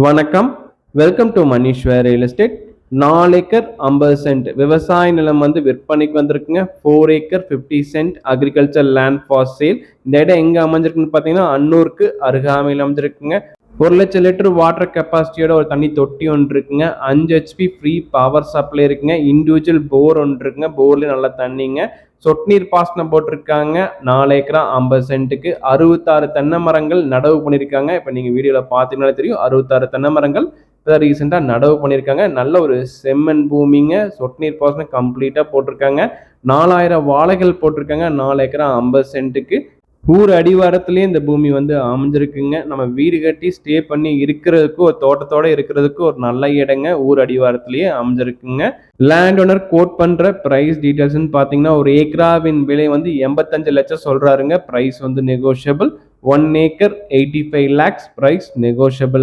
வணக்கம். Welcome to Maneeswar real estate. 4 acre 50 cent விவசாய நிலம் வந்து விற்பனைக்கு வந்திருக்குங்க. 4 acre 50 cent agriculture land for sale. இந்த இடம் எங்க அமைஞ்சிருக்குன்னு பார்த்தீங்கன்னா அன்னூருக்கு அருகாமையில் அமைஞ்சிருக்குங்க. 1,00,000 லிட்டர் வாட்டர் கெப்பாசிட்டியோட ஒரு தண்ணி தொட்டி ஒன்று இருக்குங்க. 5 ஹெச்பி ஃப்ரீ பவர் சப்ளை இருக்குங்க. இண்டிவிஜுவல் போர் ஒன்று இருக்குங்க. போர்லேயும் நல்ல தண்ணிங்க. சொட்டு நீர் பாசனம் போட்டிருக்காங்க. 4 ஏக்கரா 50 சென்ட்டுக்கு 66 தென்னை மரங்கள் நடவு பண்ணியிருக்காங்க. இப்போ நீங்கள் வீடியோவில் பார்த்தீங்கன்னா தெரியும், 66 தென்னை மரங்கள் இப்போ ரீசெண்டாக நடவு பண்ணியிருக்காங்க. நல்ல ஒரு செம்மண் பூமிங்க. சொட்டு நீர் பாசனம் கம்ப்ளீட்டாக போட்டிருக்காங்க. 4000 வாழைகள் போட்டிருக்காங்க. 4 ஏக்கரா 50 சென்ட்டுக்கு ஊர் அடிவாரத்திலேயே இந்த பூமி வந்து அமைஞ்சிருக்குங்க. நம்ம வீடு கட்டி ஸ்டே பண்ணி இருக்கிறதுக்கு, ஒரு தோட்டத்தோட இருக்கிறதுக்கு ஒரு நல்ல இடங்க. ஊர் அடிவாரத்திலேயே அமைஞ்சிருக்குங்க. லேண்ட் ஓனர் கோட் பண்ற பிரைஸ் டீடைல்ஸ்னு பார்த்தீங்கன்னா, ஒரு ஏக்கராவின் விலை வந்து 85 லட்சம் சொல்றாருங்க. பிரைஸ் வந்து negotiable. 1 acre 85 lakhs price negotiable.